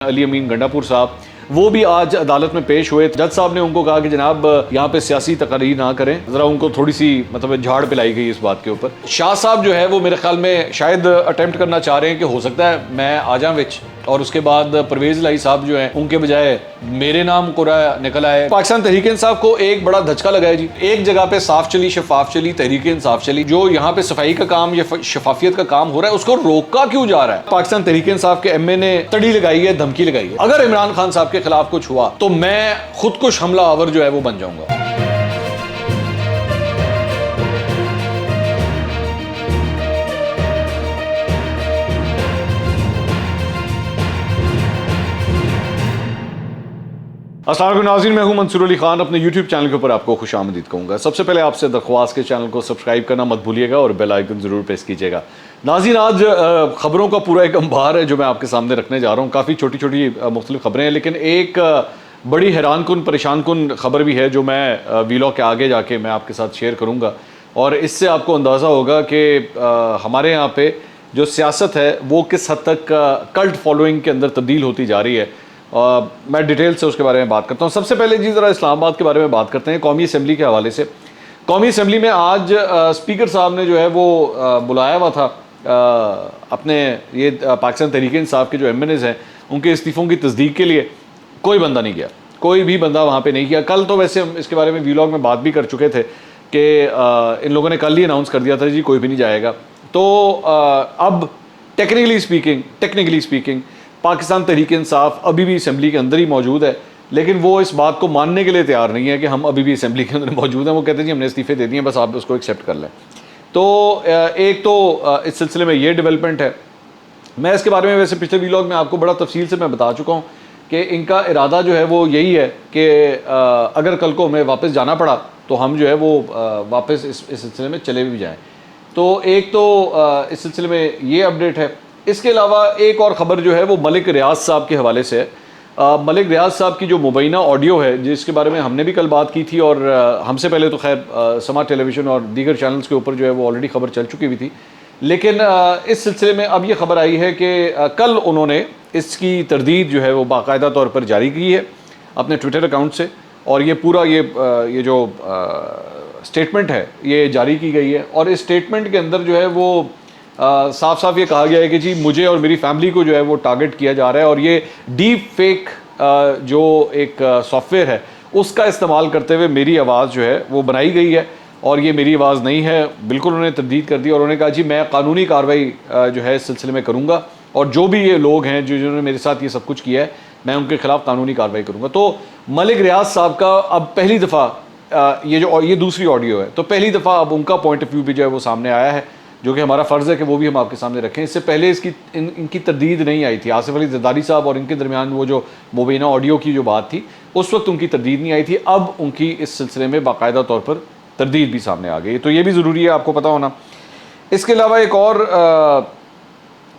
अली अमीन गंडापुर साहब वो भी आज अदालत में पेश हुए। जज साहब ने उनको कहा कि जनाब यहाँ पे सियासी तकरीर ना करें, ज़रा उनको थोड़ी सी मतलब झाड़ पिलाई गई इस बात के ऊपर। शाह साहब जो है वो मेरे ख्याल में शायद अटेम्प्ट करना चाह रहे हैं कि हो सकता है मैं आ जाऊं विच, और उसके बाद परवेज़ लाई साहब जो है उनके बजाय मेरे नाम कुरा निकल आए। पाकिस्तान तहरीक इंसाफ को एक बड़ा धचका लगा है जी। एक जगह पे साफ चली, शफाफ चली, तहरीक इंसाफ चली, जो यहाँ पे सफाई का काम या शफाफियत का काम हो रहा है उसको रोका क्यों जा रहा है? पाकिस्तान तहरीक इंसाफ के एमए ने तड़ी लगाई है, धमकी लगाई है, अगर इमरान खान साहब के खिलाफ कुछ हुआ तो मैं खुदकुश हमला आवर जो है वो बन जाऊंगा। अस्सलाम वालेकुम नाज़रीन, मैं हूं मंसूर अली खान। अपने YouTube चैनल के ऊपर आपको खुश आमदीद कहूँगा। सबसे पहले आपसे दरख्वास्त के चैनल को सब्सक्राइब करना मत भूलिएगा और बेल आइकन ज़रूर प्रेस कीजिएगा। नाज़रीन, आज ख़बरों का पूरा एक अंबार है जो मैं आपके सामने रखने जा रहा हूँ। काफ़ी छोटी छोटी मुख्तलिफ ख़बरें हैं, लेकिन एक बड़ी हैरान कुन परेशान कुन ख़बर भी है जो मैं वीलॉग के आगे जाके मैं आपके साथ शेयर करूँगा। और इससे आपको अंदाज़ा होगा कि हमारे यहाँ पर जो सियासत है वो किस हद तक कल्ट फॉलोइंग के अंदर तब्दील होती जा रही है। मैं डिटेल से उसके बारे में बात करता हूँ। सबसे पहले जी ज़रा इस्लामाबाद के बारे में बात करते हैं। कौमी असम्बली के हवाले से, कौमी असम्बली में आज स्पीकर साहब ने जो है वो बुलाया हुआ था अपने ये पाकिस्तान तहरीक इंसाफ के जो एमएनएज़ हैं उनके इस्तीफ़ों की तस्दीक के लिए। कोई बंदा नहीं गया, कोई भी बंदा वहाँ पे नहीं किया। कल तो वैसे हम इसके बारे में वीलॉग में बात भी कर चुके थे कि इन लोगों ने कल ही अनाउंस कर दिया था जी कोई भी नहीं जाएगा। तो अब टेक्निकली स्पीकिंग पाकिस्तान तहरीक इंसाफ अभी भी असम्बली के अंदर ही मौजूद है, लेकिन वो इस बात को मानने के लिए तैयार नहीं है कि हम अभी भी असम्बली के अंदर मौजूद हैं। वो कहते हैं जी हमने इस्तीफ़े दे दिए, बस आप उसको एक्सेप्ट कर लें। तो एक तो इस सिलसिले में ये डेवलपमेंट है। मैं इसके बारे में वैसे पिछले वीलॉग में आपको बड़ा तफसील से मैं बता चुका हूँ कि इनका इरादा जो है वो यही है कि अगर कल को हमें वापस जाना पड़ा तो हम जो है वो वापस इस सिलसिले में चले भी जाएँ। तो एक तो इस सिलसिले में ये अपडेट है। इसके अलावा एक और ख़बर जो है वो मलिक रियाज साहब के हवाले से है। मलिक रियाज साहब की जो मुबैना ऑडियो है जिसके बारे में हमने भी कल बात की थी, और हमसे पहले तो खैर समा टेलीविज़न और दीगर चैनल्स के ऊपर जो है वो ऑलरेडी ख़बर चल चुकी हुई थी, लेकिन इस सिलसिले में अब ये ख़बर आई है कि कल उन्होंने इसकी तरदीद जो है वो बाकायदा तौर पर जारी की है अपने ट्विटर अकाउंट से, और ये पूरा ये जो स्टेटमेंट है ये जारी की गई है। और इस स्टेटमेंट के अंदर जो है वो साफ साफ ये कहा गया है कि जी मुझे और मेरी फैमिली को जो है वो टारगेट किया जा रहा है, और ये डीप फेक जो एक सॉफ्टवेयर है उसका इस्तेमाल करते हुए मेरी आवाज़ जो है वो बनाई गई है, और ये मेरी आवाज़ नहीं है। बिल्कुल उन्होंने तरदीद कर दी और उन्होंने कहा जी मैं कानूनी कार्रवाई जो है इस सिलसिले में करूँगा, और जो भी ये लोग हैं जिन्होंने मेरे साथ ये सब कुछ किया है मैं उनके खिलाफ कानूनी कार्रवाई करूँगा। तो मलिक रियाज साहब का अब पहली दफ़ा ये दूसरी ऑडियो है, तो पहली दफ़ा अब उनका पॉइंट ऑफ व्यू भी जो है वो सामने आया है, जो कि हमारा फ़र्ज़ है कि वो भी हम आपके सामने रखें। इससे पहले इनकी तरदीद नहीं आई थी। आसिफ अली जरदारी साहब और इनके दरमियान वो जो मुबैना ऑडियो की जो बात थी उस वक्त उनकी तरदीद नहीं आई थी। अब उनकी इस सिलसिले में बाकायदा तौर पर तरदीद भी सामने आ गई, तो ये भी ज़रूरी है आपको पता होना। इसके अलावा एक और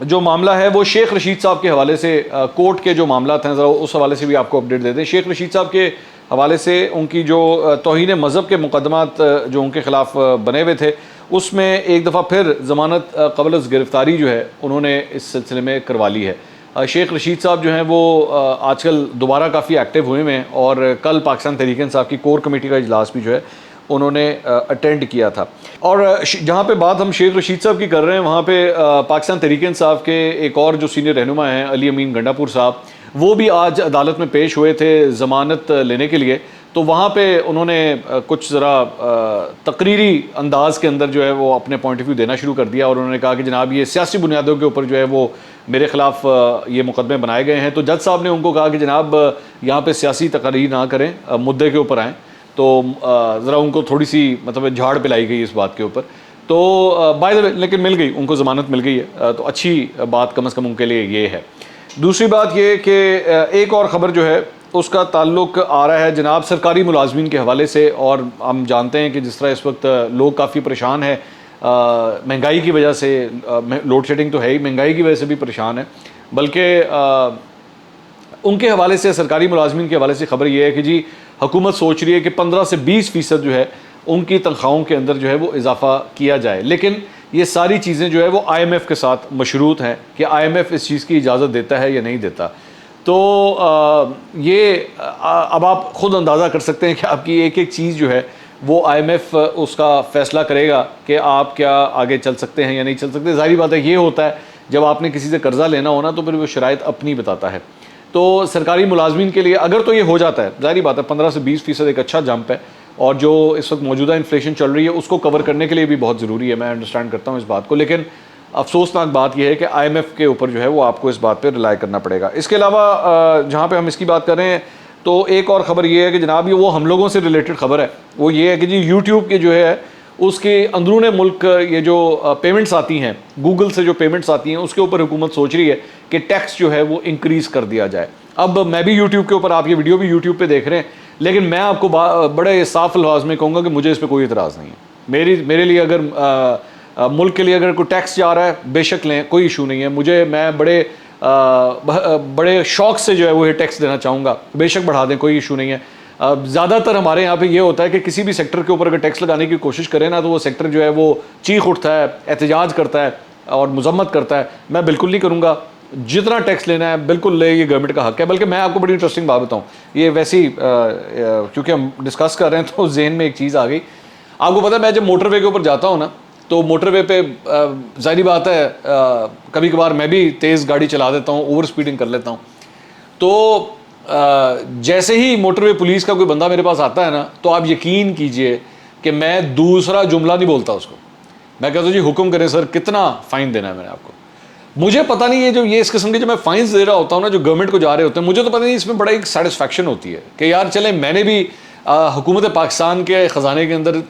जो मामला है वो शेख रशीद साहब के हवाले से, कोर्ट के जो मामला हैं ज़रा उस हवाले से भी आपको अपडेट दे दें। शेख रशीद साहब के हवाले से उनकी जो तौहीन मज़हब के मुकदमात जो उनके ख़िलाफ़ बने हुए थे उसमें एक दफ़ा फिर ज़मानत क़ब्ल अज़ गिरफ़्तारी जो है उन्होंने इस सिलसिले में करवा ली है। शेख रशीद साहब जो हैं वो आजकल दोबारा काफ़ी एक्टिव हुए हैं, और कल पाकिस्तान तहरीक इंसाफ की कोर कमेटी का इजलास भी जो है उन्होंने अटेंड किया था। और जहाँ पे बात हम शेख रशीद साहब की कर रहे हैं वहाँ पे पाकिस्तान तहरीक इंसाफ के एक और जो सीनियर रहनुमा हैं अली अमीन गंडापुर साहब, वो भी आज अदालत में पेश हुए थे ज़मानत लेने के लिए। तो वहाँ पे उन्होंने कुछ ज़रा तकरीरी अंदाज़ के अंदर जो है वो अपने पॉइंट ऑफ व्यू देना शुरू कर दिया, और उन्होंने कहा कि जनाब ये सियासी बुनियादों के ऊपर जो है वो मेरे ख़िलाफ़ ये मुकदमे बनाए गए हैं। तो जज साहब ने उनको कहा कि जनाब यहाँ पे सियासी तकरीर ना करें, मुद्दे के ऊपर आएँ। तो ज़रा उनको थोड़ी सी मतलब झाड़ पिलाई गई इस बात के ऊपर। तो बाय द वे लेकिन मिल गई, उनको ज़मानत मिल गई है, तो अच्छी बात कम से कम उनके लिए ये है। दूसरी बात ये कि एक और ख़बर जो है उसका ताल्लुक़ आ रहा है जनाब सरकारी मुलाजमीन के हवाले से, और हम जानते हैं कि जिस तरह इस वक्त लोग काफ़ी परेशान हैं महंगाई की वजह से। लोड शेडिंग तो है ही, महंगाई की वजह से भी परेशान है, बल्कि उनके हवाले से सरकारी मुलाजमीन के हवाले से ख़बर यह है कि जी हुकूमत सोच रही है कि 15 से 20% जो है उनकी तनख्वाहों के अंदर जो है वो इजाफ़ा किया जाए। लेकिन ये सारी चीज़ें जो है वो IMF के साथ मशरूत हैं कि IMF इस चीज़ की इजाज़त देता है या नहीं देता। तो अब आप ख़ुद अंदाज़ा कर सकते हैं कि आपकी एक एक चीज़ जो है वो IMF उसका फ़ैसला करेगा कि आप क्या आगे चल सकते हैं या नहीं चल सकते। ज़ाहिर बात है ये होता है जब आपने किसी से कर्ज़ा लेना हो ना, तो फिर वो शराइत अपनी बताता है। तो सरकारी मुलाजमीन के लिए अगर तो ये हो जाता है, ज़ाहिर बात है 15 से 20% एक अच्छा जंप है, और जो इस वक्त मौजूदा इन्फ्लेशन चल रही है उसको कवर करने के लिए भी बहुत ज़रूरी है। मैं अंडरस्टैंड करता हूँ इस बात को, लेकिन अफसोसनाक बात यह है कि IMF के ऊपर जो है वो आपको इस बात पे रिलाई करना पड़ेगा। इसके अलावा जहाँ पे हम इसकी बात कर रहे हैं, तो एक और ख़बर ये है कि जनाब ये वो हम लोगों से रिलेटेड ख़बर है, वो ये है कि जी यूट्यूब के जो है उसके अंदरून मुल्क ये जो पेमेंट्स आती हैं, गूगल से जो पेमेंट्स आती हैं, उसके ऊपर हुकूमत सोच रही है कि टैक्स जो है वो इंक्रीज़ कर दिया जाए। अब मैं भी यूट्यूब के ऊपर, आप ये वीडियो भी यूट्यूब पे देख रहे हैं, लेकिन मैं आपको बड़े साफ अल्फाज में कहूँगा कि मुझे इस पर कोई इतराज़ नहीं है। मेरे लिए अगर मुल्क के लिए अगर कोई टैक्स जा रहा है, बेशक लें, कोई इशू नहीं है। मैं बड़े शौक़ से जो है वो ये टैक्स देना चाहूँगा, बेशक बढ़ा दें, कोई इशू नहीं है। ज़्यादातर हमारे यहाँ पे ये होता है कि किसी भी सेक्टर के ऊपर अगर टैक्स लगाने की कोशिश करें ना, तो वो सेक्टर जो है वो चीख उठता है, एहतजाज करता है और मजम्मत करता है। मैं बिल्कुल नहीं करूँगा, जितना टैक्स लेना है बिल्कुल ले, ये गवर्नमेंट का हक है। बल्कि मैं आपको बड़ी इंटरेस्टिंग बात बताऊँ, ये वैसी क्योंकि हम डिस्कस कर रहे हैं तो जहन में एक चीज़ आ गई। आपको पता है मैं जब मोटरवे के ऊपर जाता हूँ ना, तो मोटरवे पे ज़ाहिर बात है कभी कभार मैं भी तेज़ गाड़ी चला देता हूँ, ओवर स्पीडिंग कर लेता हूँ। तो जैसे ही मोटरवे पुलिस का कोई बंदा मेरे पास आता है ना, तो आप यकीन कीजिए कि मैं दूसरा जुमला नहीं बोलता उसको। मैं कहता हूँ जी हुक्म करें सर, कितना फ़ाइन देना है मैंने आपको। मुझे पता नहीं है, जो ये इस किस्म के जो मैं फ़ाइन्स दे रहा होता हूँ ना, जो गवर्नमेंट को जा रहे होते हैं, मुझे तो पता नहीं, इसमें बड़ा एक सेटिस्फैक्शन होती है कि यार चलें मैंने भी हुकूमत पाकिस्तान के ख़जाने के अंदर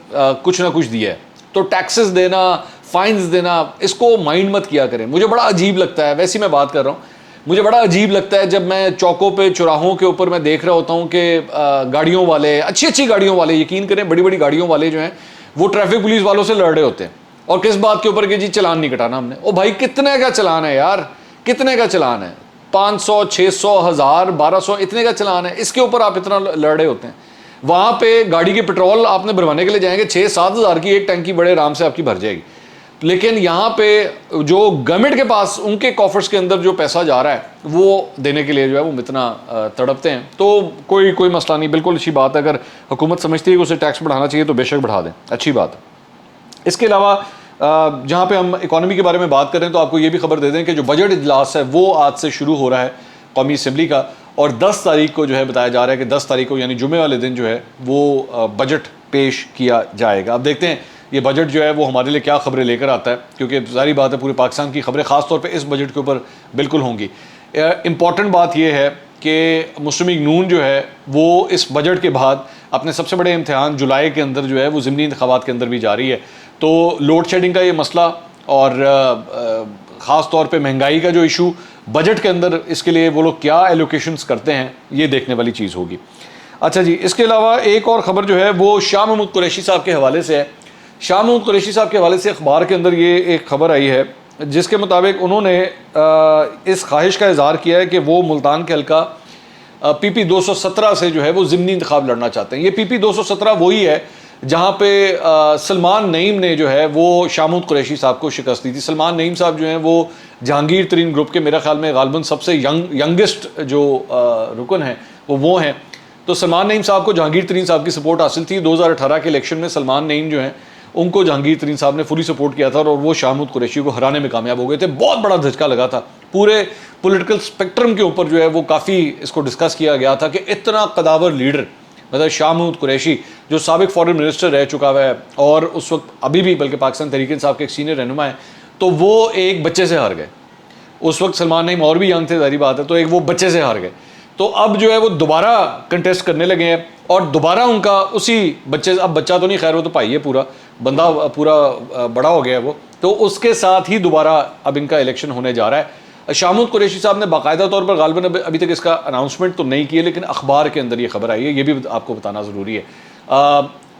कुछ ना कुछ दिया है। तो टैक्सेस देना, फ़ाइन्स देना, इसको माइंड मत किया करें। मुझे बड़ा अजीब लगता है, वैसे मैं बात कर रहा हूँ, मुझे बड़ा अजीब लगता है जब मैं चौकों पे, चौराहों के ऊपर मैं देख रहा होता हूँ कि गाड़ियों वाले, अच्छी गाड़ियों वाले, यकीन करें बड़ी गाड़ियों वाले जो हैं वो ट्रैफिक पुलिस वालों से लड़ रहे होते हैं। और किस बात के ऊपर कि जी चलान नहीं कटाना हमने। ओ भाई कितने का चलान है यार, कितने का चलान है? 500, 600, 1000, 1200, इतने का चलान है, इसके ऊपर आप इतना लड़ रहे होते हैं। वहाँ पे गाड़ी की पेट्रोल आपने भरवाने के लिए जाएंगे, 6-7 हज़ार की एक टंकी बड़े आराम से आपकी भर जाएगी। लेकिन यहाँ पे जो गवर्नमेंट के पास, उनके कॉफर्स के अंदर जो पैसा जा रहा है वो देने के लिए जो है वो इतना तड़पते हैं। तो कोई मसला नहीं, बिल्कुल अच्छी बात है। अगर हुकूमत समझती है कि उसे टैक्स बढ़ाना चाहिए तो बेशक बढ़ा दें, अच्छी बात है। इसके अलावा जहाँ पे हम इकॉनमी के बारे में बात करें, तो आपको ये भी खबर दे दें कि जो बजट इजलास है वो आज से शुरू हो रहा है कौमी असम्बली का, और 10 तारीख को जो है बताया जा रहा है कि 10 तारीख को यानी जुमे वाले दिन जो है वो बजट पेश किया जाएगा। अब देखते हैं ये बजट जो है वो हमारे लिए क्या खबरें लेकर आता है, क्योंकि जाहिर बात है पूरे पाकिस्तान की खबरें ख़ास तौर पे इस बजट के ऊपर बिल्कुल होंगी। इम्पॉर्टेंट बात यह है कि मुस्लिम लीग नून जो है वो इस बजट के बाद अपने सबसे बड़े इम्तिहान जुलाई के अंदर जो है वो ज़िमनी इंतखाबात के अंदर भी जारी है। तो लोड शेडिंग का ये मसला और ख़ास तौर पे महंगाई का जो इशू बजट के अंदर, इसके लिए वो लोग क्या एलोकेशंस करते हैं, ये देखने वाली चीज़ होगी। अच्छा जी, इसके अलावा एक और ख़बर जो है वो शाह महमूद कुरैशी साहब के हवाले से है। शाह महमूद कुरैशी साहब के हवाले से अखबार के अंदर ये एक ख़बर आई है जिसके मुताबिक उन्होंने इस ख्वाहिश का इज़हार किया है कि वो मुल्तान के हल्का PP 217 से जो है वो ज़िमनी इंतखाब लड़ना चाहते हैं। ये PP 217 वही है जहाँ पे सलमान नईम ने जो है वो शाह महमूद कुरैशी साहब को शिकस्त दी थी। सलमान नईम साहब जो हैं वो जहांगीर तरीन ग्रुप के, मेरा ख्याल में गालबन सबसे यंगेस्ट जो रुकन हैं वो हैं। तो सलमान नईम साहब को जहांगीर तरीन साहब की सपोर्ट हासिल थी। 2018 के इलेक्शन में सलमान नईम जो हैं उनको जहांगीर तरीन साहब ने फुली सपोर्ट किया था और वो शाह महमूद कुरैशी को हराने में कामयाब हो गए थे। बहुत बड़ा धचका लगा था, पूरे पॉलिटिकल स्पेक्ट्रम के ऊपर जो है वो काफ़ी इसको डिस्कस किया गया था कि इतना कदावर लीडर, मतलब शाह महमूद कुरैशी जो साबिक फॉरेन मिनिस्टर रह चुका हुआ है और उस वक्त अभी भी बल्कि पाकिस्तान तहरीक इंसाफ के एक सीनियर रहनुमा है, तो वो एक बच्चे से हार गए। उस वक्त सलमान नईम और भी यंग थे, जाहिर बात है, तो एक वो बच्चे से हार गए। तो अब जो है वो दोबारा कंटेस्ट करने लगे हैं और दोबारा उनका उसी बच्चे, अब बच्चा तो नहीं, खैर वो तो भाई है, पूरा बंदा पूरा बड़ा हो गया है वो, तो उसके साथ ही दोबारा अब इनका इलेक्शन होने जा रहा है। शाह महमूद कुरैशी साहब ने बाकायदा तौर पर गालिबन अभी तक इसका अनाउंसमेंट तो नहीं किया, लेकिन अखबार के अंदर ये खबर आई है, ये भी आपको बताना ज़रूरी है।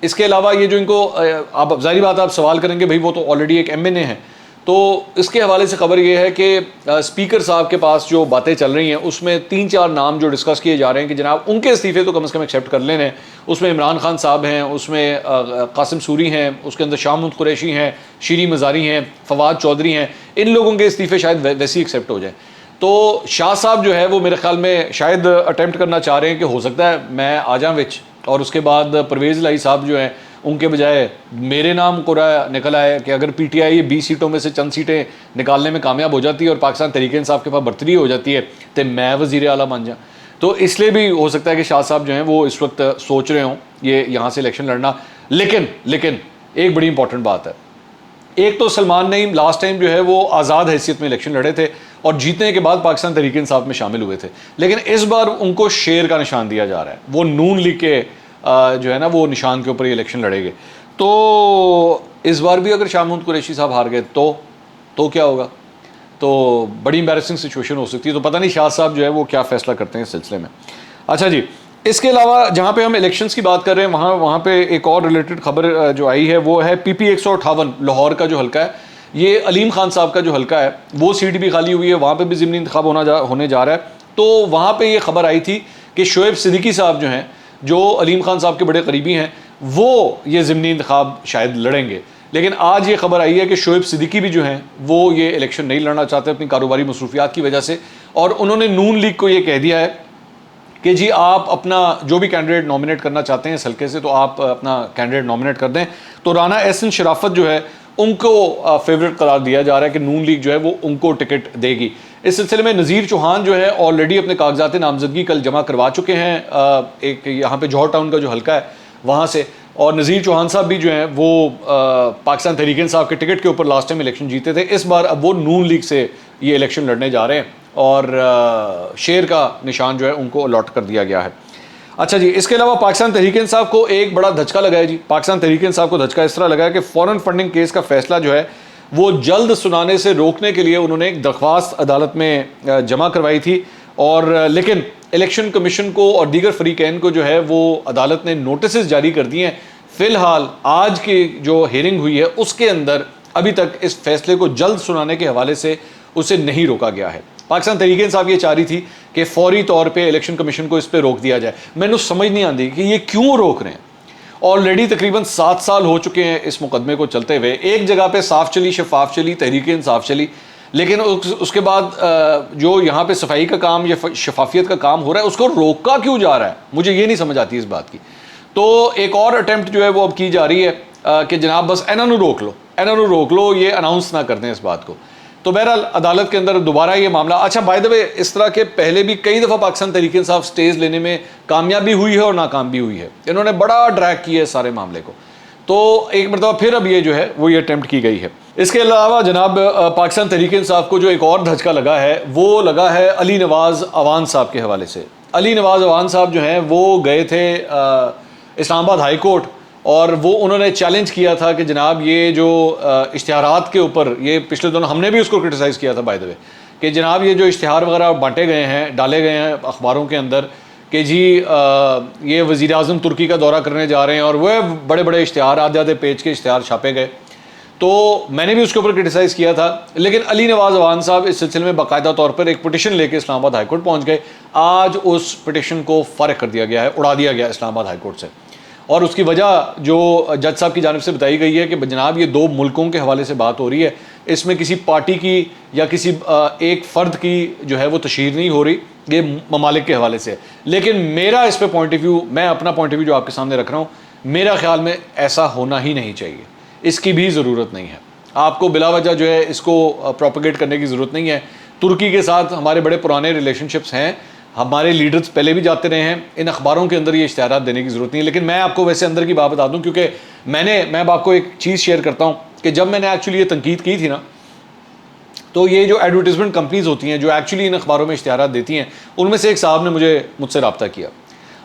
इसके अलावा ये जो इनको आप जाहिर बात आप सवाल करेंगे भाई वो तो ऑलरेडी एक MNA है, तो इसके हवाले से खबर ये है कि स्पीकर साहब के पास जो बातें चल रही हैं उसमें 3-4 नाम जो डिस्कस किए जा रहे हैं कि जनाब उनके इस्तीफ़े तो कम से कम एक्सेप्ट कर लेने। उसमें इमरान खान साहब हैं, उसमें कासिम सूरी हैं, उसके अंदर शाह महमूद कुरैशी हैं, शीरी मज़ारी हैं, फवाद चौधरी हैं, इन लोगों के इस्तीफ़े शायद वैसे ही एक्सेप्ट हो जाए। तो शाह साहब जो है वो मेरे ख्याल में शायद अटेम्प्ट करना चाह रहे हैं कि हो सकता है मैं आ जाऊँ विच, और उसके बाद परवेज़ लाई साहब जो हैं उनके बजाय मेरे नाम को निकल आए कि अगर पीटीआई ये 20 सीटों में से चंद सीटें निकालने में कामयाब हो जाती है और पाकिस्तान तहरीक इंसाफ के पास बर्तरी हो जाती है तो मैं वज़ीर आला बन जाऊँ। तो इसलिए भी हो सकता है कि शाह साहब जो हैं वो इस वक्त सोच रहे हों ये यहाँ से इलेक्शन लड़ना। लेकिन एक बड़ी इंपॉर्टेंट बात है, एक तो सलमान नईम लास्ट टाइम जो है वो आज़ाद हैसियत में इलेक्शन लड़े थे और जीतने के बाद पाकिस्तान तहरीक इंसाफ में शामिल हुए थे, लेकिन इस बार उनको शेर का निशान दिया जा रहा है। वो नून लीग के जो है ना वो निशान के ऊपर ये इलेक्शन लड़ेंगे। तो इस बार भी अगर शाह महमूद कुरैशी साहब हार गए तो क्या होगा? तो बड़ी एम्बैरेसिंग सिचुएशन हो सकती है। तो पता नहीं शाह साहब जो है वो क्या फ़ैसला करते हैं इस सिलसिले में। अच्छा जी, इसके अलावा जहाँ पे हम इलेक्शंस की बात कर रहे हैं वहाँ पे एक और रिलेटेड खबर जो आई है वो है PP 158 लाहौर का जो हल्का है, ये अलीम खान साहब का जो हल्का है वो सीट भी खाली हुई है, वहाँ पे भी ज़िमनी इंतखाब होने जा रहा है। तो वहाँ पे ये खबर आई थी कि शोएब सिद्दीकी साहब जो हैं, जो अलीम खान साहब के बड़े करीबी हैं, वो ये ज़िमनी इंतखाब शायद लड़ेंगे। लेकिन आज ये खबर आई है कि शोएब सिद्दीकी भी जो हैं वो ये इलेक्शन नहीं लड़ना चाहते अपनी कारोबारी मसरूफियात की वजह से, और उन्होंने नून लीग को ये कह दिया है कि जी आप अपना जो भी कैंडिडेट नॉमिनेट करना चाहते हैं इस हल्के से तो आप अपना कैंडिडेट नॉमिनेट कर दें। तो राना एहसन शराफत जो है उनको फेवरेट करार दिया जा रहा है कि नून लीग जो है वो उनको टिकट देगी। इस सिलसिले में नज़ीर चौहान जो है ऑलरेडी अपने कागजात नामजदगी कल जमा करवा चुके हैं एक यहाँ पे जौहर टाउन का जो हल्का है वहाँ से, और नज़ीर चौहान साहब भी जो हैं वो पाकिस्तान तहरीक इंसाफ के टिकट के ऊपर लास्ट टाइम इलेक्शन जीते थे। इस बार अब वो नून लीग से ये इलेक्शन लड़ने जा रहे हैं और शेर का निशान जो है उनको अलॉट कर दिया गया है। अच्छा जी, इसके अलावा पाकिस्तान तहरीक इंसाफ को एक बड़ा धचका लगा है जी। पाकिस्तान तहरीक इंसाफ को धचका इस तरह लगा है कि फॉरेन फंडिंग केस का फैसला जो है वो जल्द सुनाने से रोकने के लिए उन्होंने एक दरख्वास्त अदालत में जमा करवाई थी, और लेकिन इलेक्शन कमीशन को और दीगर फरीकैन को जो है वो अदालत ने नोटिस जारी कर दिए हैं। फ़िलहाल आज की जो हियरिंग हुई है उसके अंदर अभी तक इस फैसले को जल्द सुनाने के हवाले से उसे नहीं रोका गया है। पाकिस्तान तहरीक इंसाफ ये चाह रही थी कि फौरी तौर पे इलेक्शन कमीशन को इस पर रोक दिया जाए। मैंने समझ नहीं आती कि ये क्यों रोक रहे हैं। ऑलरेडी तकरीबन 7 साल हो चुके हैं इस मुकदमे को चलते हुए, एक जगह पे साफ चली, शफाफ चली, तहरीक इंसाफ चली, लेकिन उसके बाद जो यहाँ पे सफाई का काम या शफाफियत का काम हो रहा है उसको रोका क्यों जा रहा है, मुझे ये नहीं समझ आती इस बात की। तो एक और अटैम्प्ट जो है वो अब की जा रही है कि जनाब बस इन्होंने रोक लो, ये अनाउंस ना कर दें इस बात को। तो बहरहाल अदालत के अंदर दोबारा ये मामला, अच्छा बाय द वे इस तरह के पहले भी कई दफ़ा पाकिस्तान तहरीक इंसाफ स्टेज लेने में कामयाबी हुई है और नाकाम भी हुई है, इन्होंने बड़ा ड्रैग किया है सारे मामले को। तो एक मरतबा फिर अब ये जो है वो ये अटैम्प्ट की गई है। इसके अलावा जनाब पाकिस्तान तहरीक इंसाफ को जो एक और धचका लगा है वो लगा है अली नवाज़ अवान साहब के हवाले से। अली नवाज़ अवान साहब जो हैं वो गए थे इस्लामाबाद हाई कोर्ट, और वो उन्होंने चैलेंज किया था कि जनाब ये जो इश्तिहारात के ऊपर, ये पिछले दिनों हमने भी उसको क्रिटिसाइज़ किया था बाय द वे, कि जनाब ये जो इश्तिहार वगैरह बांटे गए हैं, डाले गए हैं अखबारों के अंदर कि जी ये वज़ीर आज़म तुर्की का दौरा करने जा रहे हैं, और वह बड़े बड़े इश्तिहार आधे पेज के इश्तिहार छापे गए। तो मैंने भी उसके ऊपर क्रिटिसाइज़ किया था, लेकिन अली नवाज़ अवान साहब इस सिलसिले में बाकायदा तौर पर एक पिटिशन लेके इस्लामाबाद हाई कोर्ट पहुँच गए। आज उस पिटिशन को फ़ारिग कर दिया गया है, उड़ा दिया गया इस्लामाबाद हाई कोर्ट से, और उसकी वजह जो जज साहब की जानिब से बताई गई है कि जनाब ये 2 मुल्कों के हवाले से बात हो रही है, इसमें किसी पार्टी की या किसी एक फ़र्द की जो है वो तशहीर नहीं हो रही, ये ममालिक के हवाले से है। लेकिन मेरा इस पर पॉइंट ऑफ व्यू, मैं अपना पॉइंट ऑफ व्यू जो आपके सामने रख रहा हूँ, मेरा ख्याल में ऐसा होना ही नहीं चाहिए, इसकी भी ज़रूरत नहीं है। आपको बिलावजह जो है इसको प्रोपेगेट करने की ज़रूरत नहीं है। तुर्की के साथ हमारे बड़े पुराने रिलेशनशिप्स हैं, हमारे लीडर्स पहले भी जाते रहे हैं, इन अखबारों के अंदर ये इश्तिहारात देने की ज़रूरत नहीं है। लेकिन मैं आपको वैसे अंदर की बात बता दूं, क्योंकि मैं आपको एक चीज़ शेयर करता हूं कि जब मैंने एक्चुअली ये तनकीद की थी ना, तो ये जो एडवर्टीजमेंट कंपनीज़ होती हैं जो एक्चुअली इन अखबारों में इश्तिहारात देती हैं, उनमें से एक साहब ने मुझसे रब्ता किया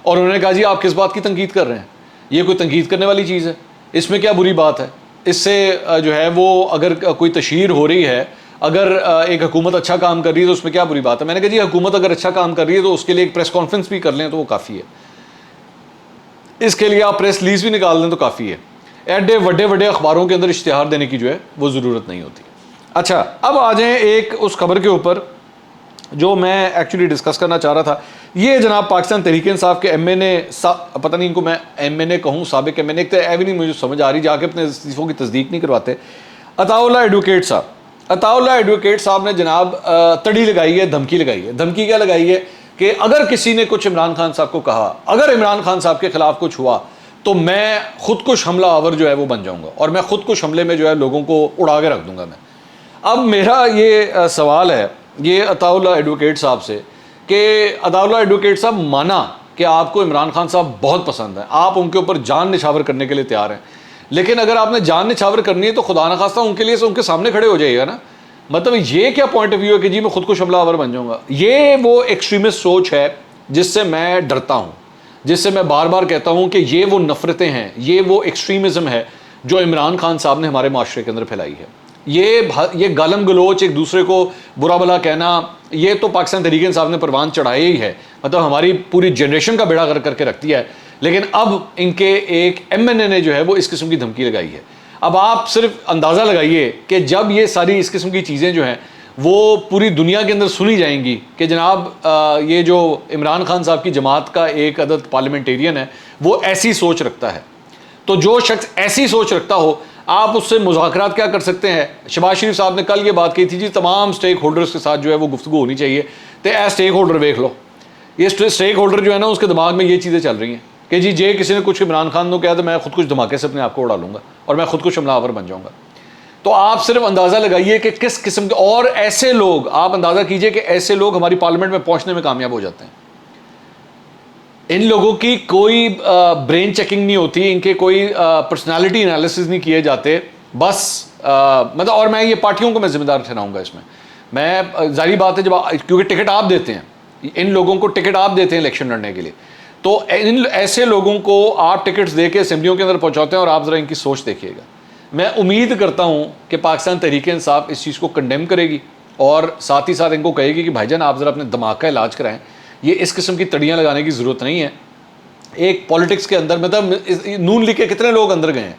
और उन्होंने कहा जी आप किस बात की तनकीद कर रहे हैं, ये कोई तनकीद करने वाली चीज़ है, इसमें क्या बुरी बात है, इससे जो है वो अगर कोई तशहीर हो रही है, अगर एक हुकूमत अच्छा काम कर रही है तो उसमें क्या बुरी बात है। मैंने कहा जी हुकूमत अगर अच्छा काम कर रही है तो उसके लिए एक प्रेस कॉन्फ्रेंस भी कर लें तो वो काफ़ी है, इसके लिए आप प्रेस रिलीज भी निकाल दें तो काफ़ी है। एडे बड़े अखबारों के अंदर इश्तिहार देने की जो है वो ज़रूरत नहीं होती। अच्छा, अब आ जाएँ एक उस खबर के ऊपर जो मैं एक्चुअली डिस्कस करना चाह रहा था। ये जनाब पाकिस्तान तहरीक इंसाफ के MNA, पता नहीं इनको मैं MNA कहूँ, साबिक MNA, एक तो भी नहीं मुझे समझ आ रही, जाके अपने इस्तीफ़ों की तस्दीक नहीं करवाते। अताउल्लाह एडवोकेट साहब, अताउल्लाह एडवोकेट साहब ने जनाब तड़ी लगाई है, धमकी लगाई है। धमकी क्या लगाई है कि अगर किसी ने कुछ इमरान खान साहब को कहा, अगर इमरान खान साहब के खिलाफ कुछ हुआ तो मैं खुदकुश हमला आवर जो है वो बन जाऊंगा और मैं खुदकुश हमले में जो है लोगों को उड़ा के रख दूंगा मैं। अब मेरा ये सवाल है ये अताउल्लाह एडवोकेट साहब से कि अताउल्लाह एडवोकेट साहब, माना कि आपको इमरान खान साहब बहुत पसंद है, आप उनके ऊपर जान निछावर करने के लिए तैयार हैं, लेकिन अगर आपने जान निछावर करनी है तो खुदा न खास्ता उनके लिए से उनके सामने खड़े हो जाइएगा ना। मतलब ये क्या पॉइंट ऑफ व्यू है कि जी मैं खुद को हमलावर बन जाऊंगा? ये वो एक्सट्रीमिस्ट सोच है जिससे मैं डरता हूँ, जिससे मैं बार बार कहता हूँ कि ये वो नफरतें हैं, ये वो एक्सट्रीमिज़म है जो इमरान खान साहब ने हमारे माशरे के अंदर फैलाई है। ये गालम गलोच, एक दूसरे को बुरा भला कहना, ये तो पाकिस्तान तहरीक इंसाफ ने परवान चढ़ाया ही है, मतलब हमारी पूरी जनरेशन का बेड़ा गर्क करके रखती है। लेकिन अब इनके एक MNA ने जो है वो इस किस्म की धमकी लगाई है। अब आप सिर्फ अंदाज़ा लगाइए कि जब ये सारी इस किस्म की चीज़ें जो हैं वो पूरी दुनिया के अंदर सुनी जाएंगी कि जनाब ये जो इमरान खान साहब की जमात का एक अदद पार्लियामेंटेरियन है वो ऐसी सोच रखता है, तो जो शख्स ऐसी सोच रखता हो आप उससे मुज़ाकरात क्या कर सकते हैं? शहबाज शरीफ साहब ने कल ये बात कही थी जी तमाम स्टेक होल्डर्स के साथ जो है वो गुफ्तगू होनी चाहिए। तो एज स्टेक होल्डर देख लो, ये स्टेक होल्डर जो है ना उसके दिमाग में ये चीज़ें चल रही हैं कि जी जे किसी ने कुछ इमरान खान को कहा तो मैं खुद कुछ धमाके से अपने आप को उड़ा लूँगा और मैं खुद कुछ हमलावर बन जाऊँगा। तो आप सिर्फ अंदाज़ा लगाइए कि किस किस्म के और ऐसे लोग, आप अंदाज़ा कीजिए कि ऐसे लोग हमारी पार्लियामेंट में पहुँचने में कामयाब हो जाते हैं। इन लोगों की कोई ब्रेन चेकिंग नहीं होती, इनके कोई पर्सनालिटी एनालिसिस नहीं किए जाते, बस मतलब, और मैं ये पार्टियों को मैं जिम्मेदार ठहराऊँगा इसमें। मैं जाहिर बात है जब क्योंकि टिकट आप देते हैं, इन लोगों को टिकट आप देते हैं इलेक्शन लड़ने के लिए, तो इन ऐसे लोगों को आप टिकट्स दे के असेंबलियों के अंदर पहुंचाते हैं और आप ज़रा इनकी सोच देखिएगा। मैं उम्मीद करता हूं कि पाकिस्तान तहरीक इंसाफ इस चीज़ को कंडेम करेगी और साथ ही साथ इनको कहेगी कि भाईजान आप ज़रा अपने दिमाग का इलाज कराएं, ये इस किस्म की तड़ियाँ लगाने की ज़रूरत नहीं है। एक पॉलिटिक्स के अंदर मतलब नून लीग के कितने लोग अंदर गए हैं,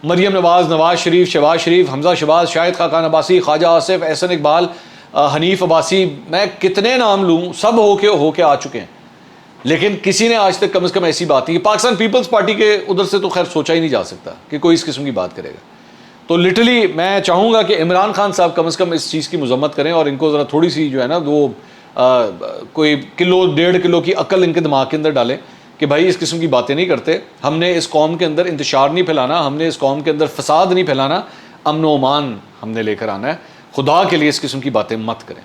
मरियम नवाज़, नवाज़ शरीफ, शहबाज शरीफ, हमजा शहबाज, शाहिद खाकान अब्बासी, ख्वाजा आसिफ, एहसन इकबाल, हनीफ अब्बासी, मैं कितने नाम लूँ, सब होके आ चुके हैं। लेकिन किसी ने आज तक कम से कम ऐसी बात नहीं, पाकिस्तान पीपल्स पार्टी के उधर से तो खैर सोचा ही नहीं जा सकता कि कोई इस किस्म की बात करेगा। तो लिटरली मैं चाहूँगा कि इमरान खान साहब कम से कम इस चीज़ की मजम्मत करें और इनको ज़रा थोड़ी सी जो है ना वो कोई किलो 1.5 किलो की अक्ल इनके दिमाग के अंदर डालें कि भाई इस किस्म की बातें नहीं करते, हमने इस कौम के अंदर इंतशार नहीं फैलाना, हमने इस कौम के अंदर फसाद नहीं फैलाना, अमन व अमान हमने लेकर आना है। खुदा के लिए इस किस्म की बातें मत करें।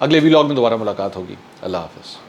अगले व्लॉग में दोबारा मुलाकात होगी। अल्लाह हाफ़िज़।